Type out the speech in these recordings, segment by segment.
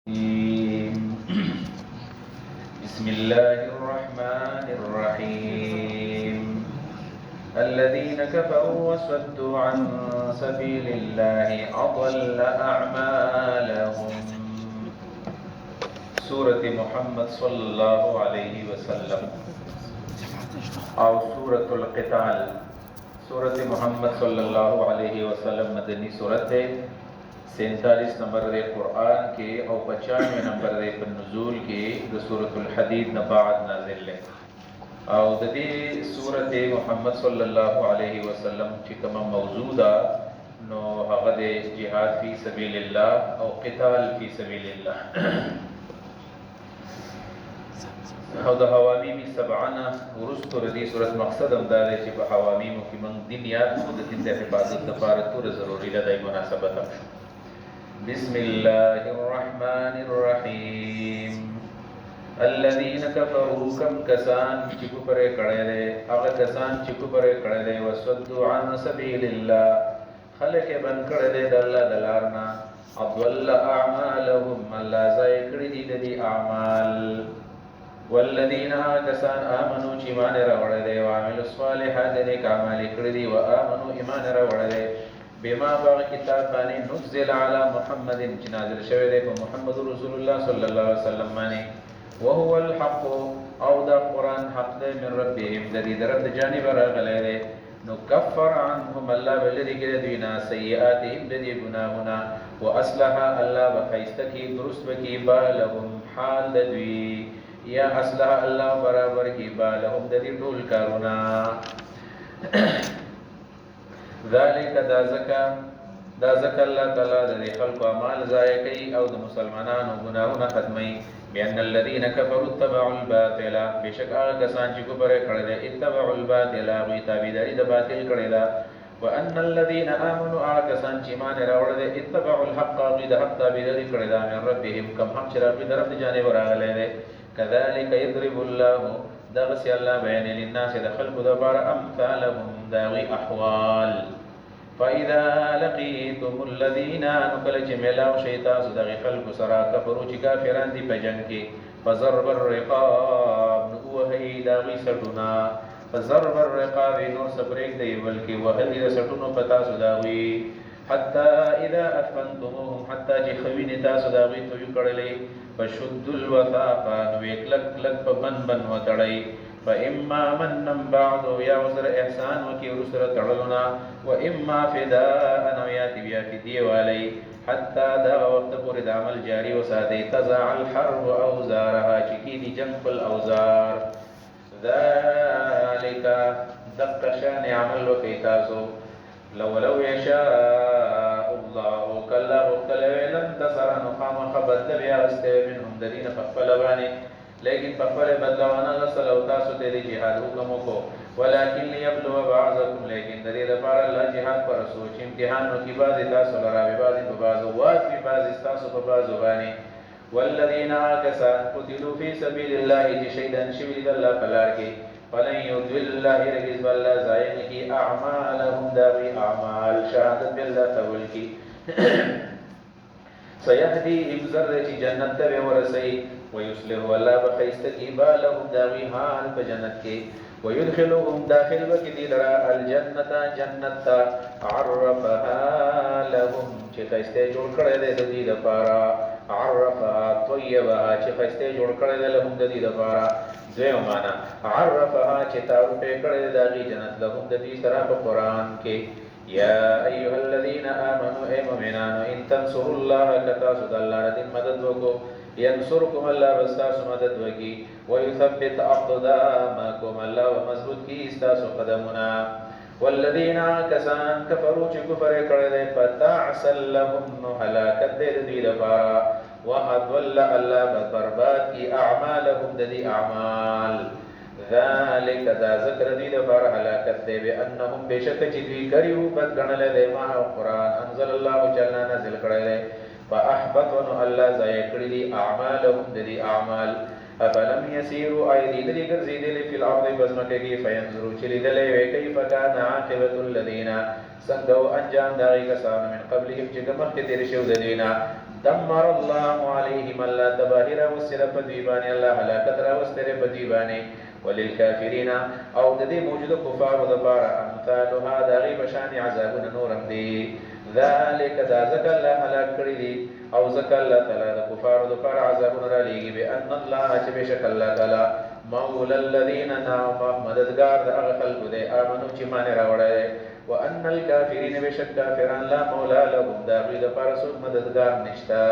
بسم الله الرحمن الرحيم الذين كفروا وصدوا عن سبيل الله أضل أعمالهم سورة محمد صلى الله عليه وسلم أو سورة القتال سورة محمد صلى الله عليه وسلم مدنی سورت ہے 47 نمبر دے قرآن کے او 95 نمبر دے پر نزول کے دے سورة الحدید نباعد نازل لے او دے سورت محمد صلی اللہ علیہ وسلم چکم موضوع نو هغه دے جہاد فی سبیل اللہ او قتال فی سبیل اللہ او د حوامیم سبعنا ورستو ردی صورت مقصد هم دا دی چې په حوامیمو کې موږ دین یاد کړو د دین د حفاظت لپاره ټول ضروري ده د مناسبت هم شو بسم الله الرحمن الرحیم الذين كفروا كم کسان چې کفر کړي دي هغه کسان چې کفر کړي دي وصدوا عن سبيل الله خلق بن کړي دي د الله د لارنا اضل اعمالهم الله زای کړي دي د اعمال والذین کسان آمنوا چې ایمان راوړل دي او عملوا الصالحات نیک اعمال کړی دي او آمنوا ایمان راوړل دي بما باغ کتاب باندې نزل علی محمد چې نازل شوی دی په محمد رسول الله صلی الله علیه وسلم باندې وهو الحق او دا قران حق دی من ربهم د دې طرف د جانب راغلی دی نو کفر عنهم الله بلری کې دوینا سیئاتهم د دې ګناهونه واصلح الله بخیستکی درست وکي بالهم حال دوی یا اصلح الله برابر کی بالهم د دې ټول کارونه ذالک دا زکا الله تعالی د خلق اعمال ضایع کوي او د مسلمانانو ګناهونه ختمي بان الذين كفروا اتبعوا الباطل بشک هغه کسان چې کفر کړي دي اتبعوا الباطل او تابعداري د باطل کړي ده وان الذين امنوا هغه کسان چې ایمان راوړل دي اتبعوا الحق او د حق تابعداري کړي ده من ربهم کم حق چې رب طرف جانب راغلی دی كذلك يضرب الله دغسي الله بيان للناس دخلق دبار أمثالهم داوي أحوال فإذا لقيتم الذين نقل جميلا وشيطان صدغي خلق سرا كفروا كافران دي بجنكي فضرب الرقاب وهي داوي سٹنا فضرب الرقاب نور سبريك دي بلكي وهي سٹنو پتا صداوي حتى إذا أثمنتموهم حتى جخوين تاسو داوي تو يکړلې فشد الوثاق نویک لک لک بن بن وتړی فإما من بعد یا وسر احسان وکي ورسر تړلنا وإما فداء نو یاتی بیا فدیه والی حتى دا وقت پورې د عمل جاری وساتي تزع الحرب اوزارها چکی دی جنگ فل اوزار ذالک دقشان عمل وکي تاسو لو يشاء الله كلا وكلا لن تصر نقام خبت بیا استه منهم الذين فقلباني لیکن فقل بدلوانا لسلو تاسو تیری جهاد حکم کو ولكن ليبلو بعضكم لیکن دری لپاره الله جهاد پر سوچ امتحان نو کی بعض تاسو لرا به بعض په بعض وات په بعض تاسو په بعض باندې والذين كسان قتلوا في سبيل الله شهيدا شبيل الله فلار کی فلن يضل الله رجز بالله زائن کی اعمالهم داوی اعمال شهادت بالله تول کی سيهديهم ذرة جنت تبع ورسي ويصلح الله بخيست کی بالهم داوی حال بجنت کی ويدخلهم داخل وكذي لرا الجنة جنت عرفها لهم چې خيسته جوړ کړی دی د دې لپاره عرفها طيبها چې خيسته جوړ کړی دی لهم د دې لپاره دیو معنا عرفها چې تعارف کړی دی د جنت لهم د دې سره په قران کې یا ایها الذين امنوا اي مؤمنان ان تنصروا الله كتاسد الله دې مدد وکړو ينصركم الله واستاسو مدد وکي ويثبت اقدامكم الله ومضبوط کی استاسو قدمنا والذين كسان كفروا چې کفر کړی دی فتعسل لهم هلاکت دې لپاره وأضل الله برباد کی اعمالهم ددی اعمال ذلك ذا ذکر دی لپار هلاکت دی بانهم بشک چې دوی کړیو بد غنل دی ما قرآن انزل الله جل نازل کړی دی فاحبطن الله ضایع کړی دی اعمالهم ددی اعمال افلم يسيروا ايدي ګرځیدل فی الارض بزمکه کې فینظروا چې لیدلې وی کیف کان عاقبت الذين څنګه انجام د هغې کسانو من قبلهم چې مخکې تېر شوي د دوی نه دمر الله عليهم الله تباهي راوستله په دوی باندې الله هلاکت راوستله په دوی باندې وللکافرین او د دې موجوده کفارو دپاره امثالها د هغې په شانې عذابونه نور هم دي ذلک دا ځکه الله هلاک کړي دي او ځکه الله تعالی د کفارو دپاره عذابونه رالیږي بأن الله چې بېشک الله تعالی مولا الذین مددګار د هغه خلکو دی آمنو چې ایمان یې راوړی وأن الكافرين بشك كافران لا مولا لهم داغي لپاره څوک مددگار نشتا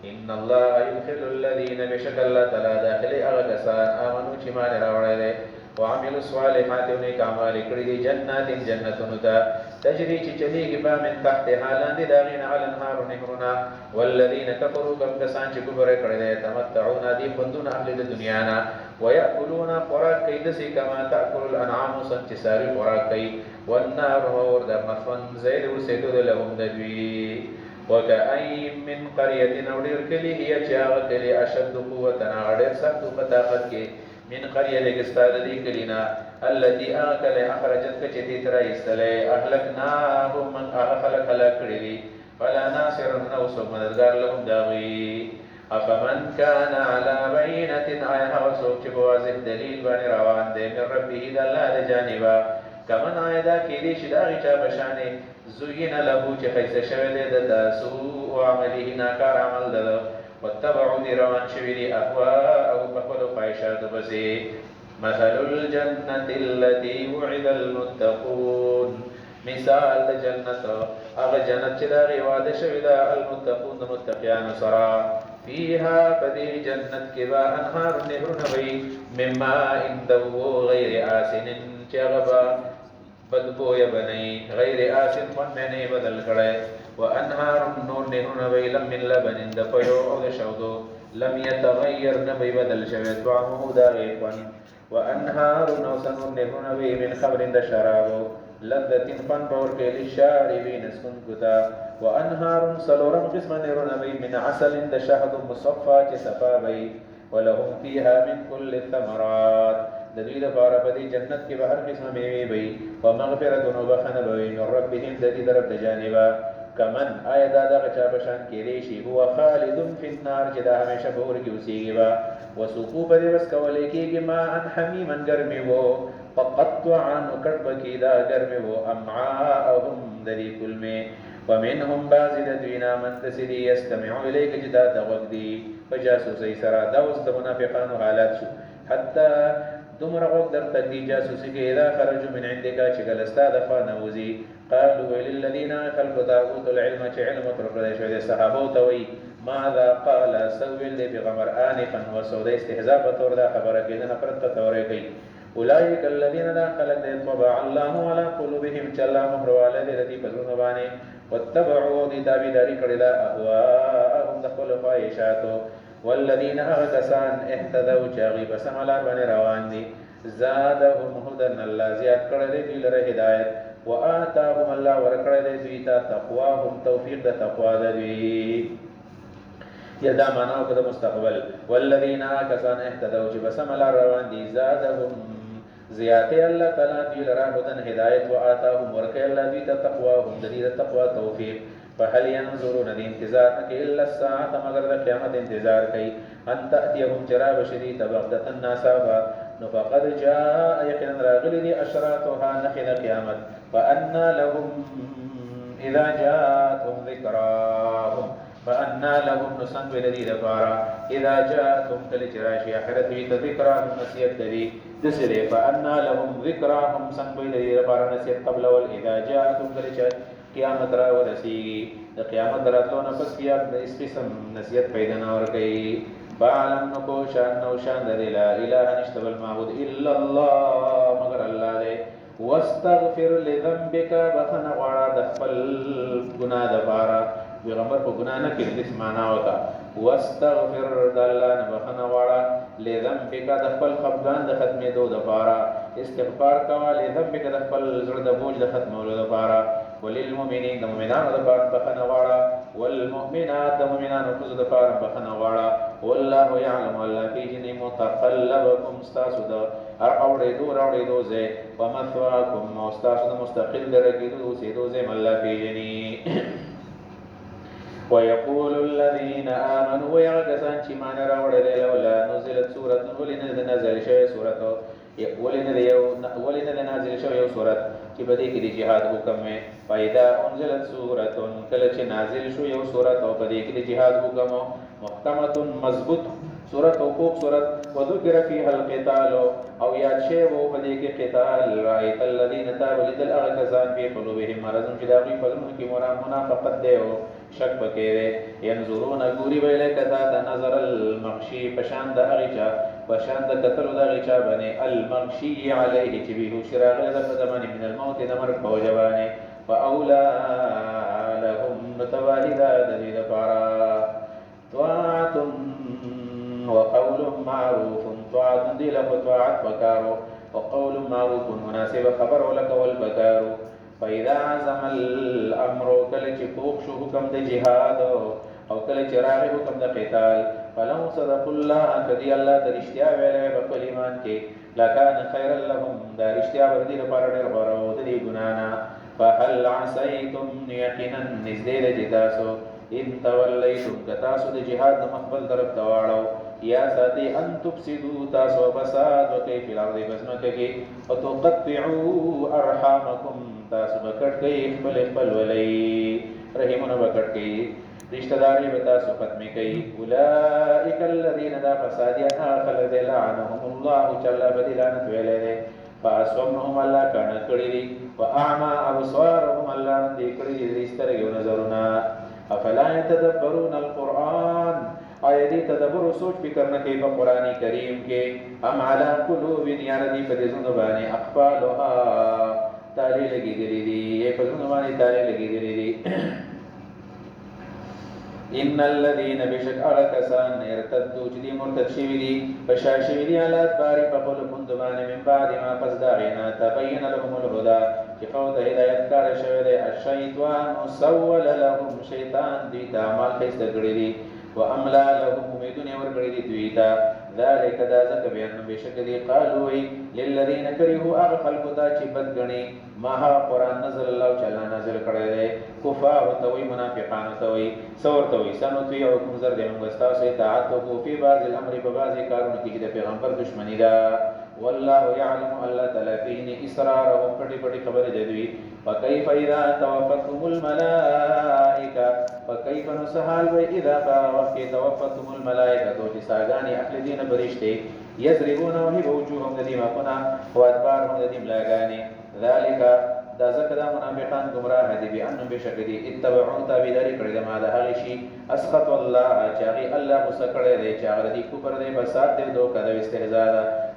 ان الله يدخل الذين بشك الله تعالی داخلي هغه کسان آمنو چې ایمان یې راوړی دی وعملوا الصالحات ونیک اعمال کړي دي جنات جنتونو ته تجري چې چلیږي به من تحتها لاندې د هغې نه الانهار نهرونه والذین کفروا کوم کسان چې کفر یې کړی دی تمتعون دي خوندونه اخلي د دنیا نه ویأکلون خوراک کوي داسې کما تأکل الانعام څنګه چې څاروي خوراک کوي والنار اور د مثون ځای د اوسېدو د لهم د دوی وکأین من قریة او ډېر کلي هي چې هغه کلي اشد قوة هغه ډېر سخت په طاقت کې من قريه لګستا د دې کلینا التي اكل اخرجت کچتی تر ایستله اهلكناهم من خلق هلاک کړی دي فلا ناصر نو سو مددگار لهم داوی افمن كان على بينه ايه وسوق چې واضح دلیل باندې روان دی من ربه د الله د جانبا کمن ایدا کې دي چې دا چا بشانه زوین له چې خیسه شوی دی د سوء عمله ناکار عمل ده واتبعوا دي روان شوي دي أهواءهم بخبلوا خواهشات بسي مثل الجنة التي وعد المتقون مثال الجنة أغا جنة چدا وعد شوي دا المتقون متقيان سرا فيها بدي جنة كبا أنهار نهرون بي مما اندو غير آسن چغبا بدبو يبني غير آسن فنني بدل كڑے وانهار نور نهرون بي لم من لبن دفيو او دشودو لم يتغير نبي بدل شويت طعمه داغيقا وانهار نوسن نهرون بي من خبر دشرابو لذة فن بورك للشاربين اسكن كتا وانهار سلورم قسم نهرون بي من عسل دشهد مصفى صفا بي ولهم فيها من كل الثمرات ددوی لپاره په دې جنت کې به هر قسمه میوې وي او مغفرت او بخښنه به وي من ربهم د دې طرف د جانبه کمن آیا دا دغه چا په شان کېدی شي هو خالد فی النار چې دا همیشه په اور کې اوسېږي به وسقوا به دې بس کولی کېږي ماء حمیما ګرمې وو فقطعا کټ به کې دا ګرمې وو امعاءهم د دې کلمې ومنهم بعض د دوی نه من داسې دي یستمع الیک چې دا د غوږ دي په جاسوسۍ سره دا اوس د منافقانو حالات شو حتی دومره غوږ درته دي جاسوسي کې اذا خرجوا من عندك چې کله ستا د خوا نه وځي قالوا للذين خلقوا اوتوا العلم چې علم ورکړی شوی دی صحابو ته وایي ماذا قال سویل دی پیغمبر آنفا وسوده استهزاء په طور دا خبره کېدنه پرته تورې کوي اولئک الذین دا خلق دی طبع الله على قلوبهم چې الله مهر والی دی د دې په زړونو باندې واتبعوا دي تابعداري کړې ده اهواءهم د خپلو خواهشاتو والذین اغتسان اهتدوا چې هغوی په سمه لار باندې روان دي زادهم هدن الله زیات کړی دی دوی لره هدایت وآتاهم الله ورکړی دی دوی ته تقواهم توفیق د تقوا د دوی یا دا معنا وکړه مستقبل والذین کسان اهتدوا چې په سمه لار روان دي زادهم زیاته الله تعالی دوی لره هدن هدایت وآتاهم ورکړی الله دوی ته تقواهم د دې د تقوا توفیق فهل ينظرون دي انتظار نکي الا الساعه مگر د قیامت انتظار کوي ان تاتيهم جراب شديد بغدة الناسابا نو فقد جاء يقين راغلي دي اشراطها نخل قیامت فانا لهم اذا جاءتهم ذكراهم فانا لهم نسن بالذي دفارا اذا جاءتهم كالجراشي اخرت ذكراهم نسيت دي دسري فانا لهم ذكراهم سن بالذي دفارا نسيت قبل واذا جاءتهم كالجراشي قیامت را ورسیږي د قیامت راتلو نه پس بیا د اس قسم نصیحت پیدا نه ورکوي بعلم نو کو شان نو شان د لا اله نشته بل معبود الا الله مگر الله دی واستغفر لذنبك بخنا غواړه د خپل ګناه د پاره پیغمبر په ګناه نه کې د معنا وکا واستغفر د الله نه بخنا غواړه لذنبك د خپل خفګان د ختمېدو د پاره استغفار کوا لذنبك د خپل زړه د بوج د ختمولو د پاره وللمؤمنین د مؤمنانو د پاره بخنه واړه والمؤمنات د مؤمنانو د پاره بخنه واړه والله يعلم الله فی جن متقلبکم استاسو د اوړېدو ځای ومثواکم او ستاسو د مستقل درګېدو اوسېدو ځای الله پېژني. ويقول الذين آمنوا ويغكسان چې مان راوړل لولا نزلت سورة ولن نزل شوی سورة ولن نازل شوی یو سورة چې په دې کې د جهاد حکم وي. فإذا انزلت سورة کله چې نازل شو یو سورة او په دې کې د جهاد حکم محکمة مضبوط سورة او کوک سورة وذكر فيها القتال او یاد شی وو په دې کې قتال رأيت الذين تابوا لدل اغكسان في قلوبهم مرض چې دا غي په لمن کې منافقت دی او شک پکې ينظرون ګوري ویلې کتا د نظر المغشي پشان د اغچا پشان د قتل د اغچا باندې المغشي عليه چې به شراغه د زمانه من الموت د مرګ په جوانه فاولا لهم متوالدا د دې لپاره طاعت وقول معروف طاعت دي له طاعت وکارو وقول معروف مناسب خبر ولك والبكار. فإذا عزم الأمر کله چې پوښ شو حکم د جهاد او کله چې راغی حکم د قتال فلو صدق الله کدی الله د رښتیا ویلې په خپل ایمان کې لکان خیر لهم دا رښتیا ور دي لپاره ډېر غوړه او د دې ګنانا. فهل عسیتم یقینا نزدې د تاسو ان تولیتم کتاسو د جهاد د مقبل طرف ته واړو یا ساتي ان تفسدوا تاسو فساد وکي فی الارض بسمکه کې وتقطعوا ارحامکم تاسو بکټ کوي خپل ولي رحمونه بکټ کوي رشتہ داری به تاسو ختمي کوي. اولئک الذین دا فسادیان خلق لعنهم الله تعالی بدلانت ویلې فاسومهم الله کان کړی دي واعمى ابصارهم الله دې کړی دي سترګو نظرونه. افلا يتدبرون القرآن آیا دې تدبر او سوچ فکر نه کوي په قرآن کریم کې ام علی قلوب یاردی په دې څنګه باندې اقفالها تالی لګېدلې دي په څنګه باندې تالی لګېدلې دي. ان الذين بشك اركسان ارتدوا جدي مرتد شوي دي فشا شوي دي على ادبار فقل مندبان من بعد ما فزداغنا تبين لهم الهدى چې خو د هدایت کار شوی دی. الشیطان سول لهم شیطان دوی ته اعمال ښایسته کړي دي واملا لهم امیدونه ورکړي دي دوی ته. ذلك دا ځکه بیان بشک دي قالوا للذین کرهوا هغه خلکو ته چې بد ګڼي ما قرآن نزل الله تعالی نازل کړی دی کفار ته وي منافقان ته وي څور ته وي سنطيعكم زر دې موږ ستاسو اطاعت وکړو په بعض الامر په بعض کارونو کې د پیغمبر دشمنی ده. والله يعلم الله تعالی فيه اسرارهم پټي پټي خبره دوی. فكيف اذا توفتهم الملائکه فكيف نسحال و اذا وقت توفتهم الملائکه تو ساګانی اهل دین برشته يضربون وجوههم الذين كنا وادبارهم الذين لاغاني. ذلك دا ذکر منافقان گمراه دي بأنهم بشکدي اتبعوا تابعداري کړی د ما د هغه شي اسخط الله چاغي الله مسکړی دی چاغ دي کفر دی فساد دی دوکه د استهزاء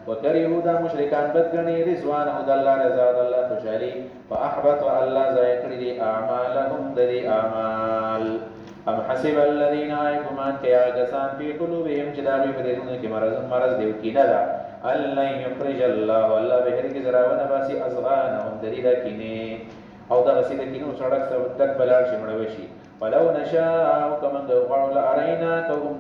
وکرهوا دا مشرکان بدګنی رضوان او د الله رضا د الله خوشالي فاحبط الله ضایع کړی دي اعمالهم ذي اعمال. ام حسب الذين ايكمان كياغسان في قلوبهم جدابي بدون کې مرض دیو کینه دا الله يخرج الله الله به هرګي زراونه باسي اذغانهم دلیدا کینه او دا غسیده کینو سړک سره تک بلار شي مړ وشي. ولو نشاء كمن غفر لارينا كهم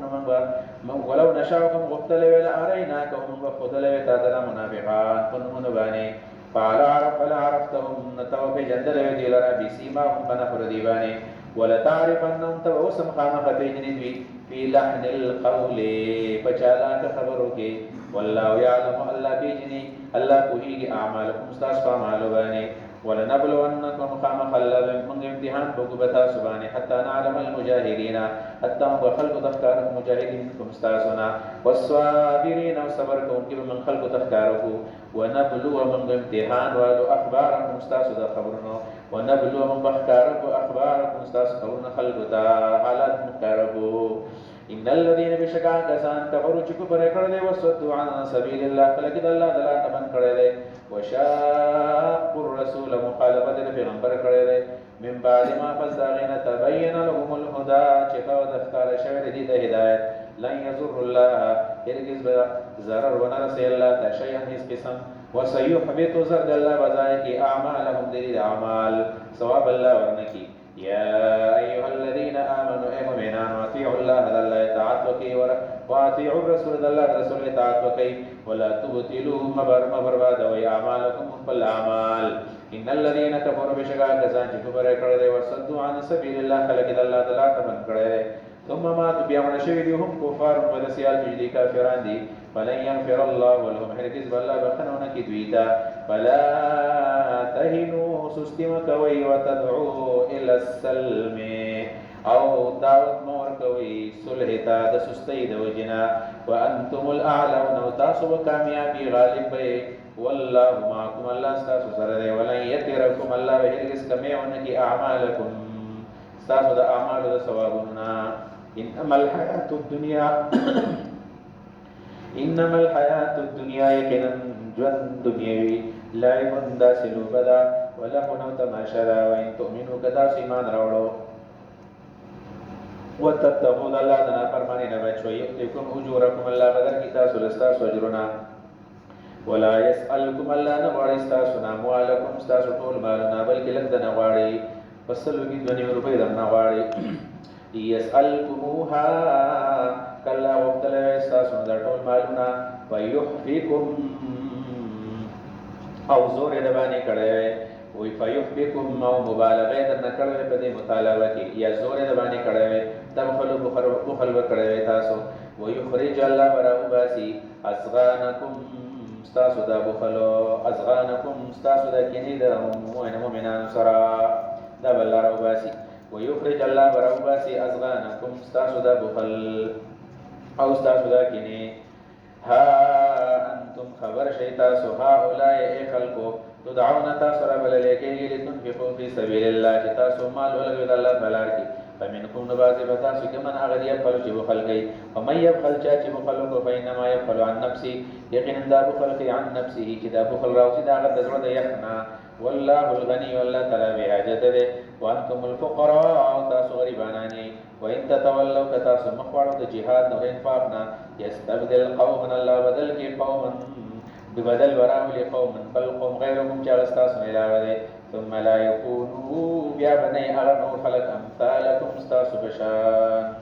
من ولو نشاء كم غفتل ولا ارينا كهم غفتل وتادنا منافقان كنون باني فعلى عرفتهم نتوب جندل وديلرا بسيماهم بنفر ديباني ولا تعرفنهم توسم خامخ بيجندوي في لحن القول فچالا خبرو کې والله يعلم الله بيجني الله کوهي اعمالكم استاس فاعمالوا ولنبلونكم خامخ الله من امتحان بغبتا سبحانه حتى نعلم المجاهدين حتى خلق تختار المجاهدين منكم استاسنا والصابرين وصبركم كم من خلق تختاره ونبلو من امتحان ولو اخباركم استاس خبرنا ونبلو من بختاركم اخباركم استاس خبرنا خلقتا حالات مختاربو. ان الذين بشكا كسان كفروا چکو پر کړه دي وسدوا عن سبيل الله فلقد الله دلا تمن کړه دي وشاق الرسول مخالفت پیغمبر کړه دي من بعد ما فزاغنا تبين لهم الهدى چکو دفتر شوی دي د هدایت. لن يضر الله هرگز ضرر ونرسي الله تشيئا هیڅ قسم وسيحبط زرد الله بزای کی اعمالهم دلیل اعمال ثواب الله ورنکی يا أيها الذين آمنوا مؤمنان أطيعوا الله ذل اطاعت وكي وأطيعوا الرسول ذل الرسول اطاعت وكي ولا تبطلوا مبرباد أعمالكم بالأعمال إن الذين كفروا بشكا كسان كفر كرده وصدوا عن سبيل الله خلق الله تعالى تمن كرده ثم ماتوا بيامنا شهدهم كفار ودسيال جدي كافران دي فلن يغفر الله ولهم هرگز بالله بخنون کی دویتا فلا تهنوا سستمك وي وتدعوا الى السلم او دعوت مور کوي صلح تا د سستي د وجنا وانتم الاعلون وتاسو کامیابی غالب به والله معكم الله استاسو سره ولن يتركم الله هرگز کمی ونکی اعمالکم استاسو د اعمال د ثوابنا انما الحياه الدنيا انما الحياه الدنيا يكن جن دنيوي لعب داسلو بدا ولهو تماشا وان تؤمنوا كدا سيمان راوړو وتتقوا الله دنا فرماني نه بچو يؤتكم اجوركم الله بدر کی تاسو لستا سوجرنا ولا يسالكم الله نه غواړي تاسو نه موالکم تاسو ټول مالنا بلکې لږ نه غواړي فصلو کی دنیا روپے درنا غواړي يسالكموها کلا وقتل تاسو د ټول مالنا ويحفيكم او زور د باندې کړه وي فيحفيكم او مبالغه د نکړه په دې مطالبه کې یا زور د باندې کړه تبخلوا بخل وکړه تاسو ويخرج الله براباسي اصغانكم تاسو د بخلو اصغانكم تاسو د کینې د مؤمنانو سره د بل راباسي ويخرج الله براباسي اصغانكم تاسو د بخل او تاسو د کینې ها انتم خبر شیطا سوها اولای خلقو تدعون تاسو رب لکه لتنفقوا في سبيل الله تاسو مال ولګي الله بلار کی فمنكم نبات بتاسو کمن اغدی خپل چې بخل کوي ومن يبخل چې بخل کو فینما يبخل عن نفسه یقینا دا بخل کوي عن نفسه چې دا بخل راوځي دا غد زړه د یخنا والله الغني والله تعالی بحاجت ده وانتم الفقراء تاسو غریبانانی وان تتولوا كتاسو مخوارو د جهاد نو انفاقنا يستبدل قوما الله بدل کی قوما ببدل وراول قوما بل قوم غيرهم جالستاس علاوه ثم لا يكونوا بیا بني اغنور خلق امثالكم استاسو بشان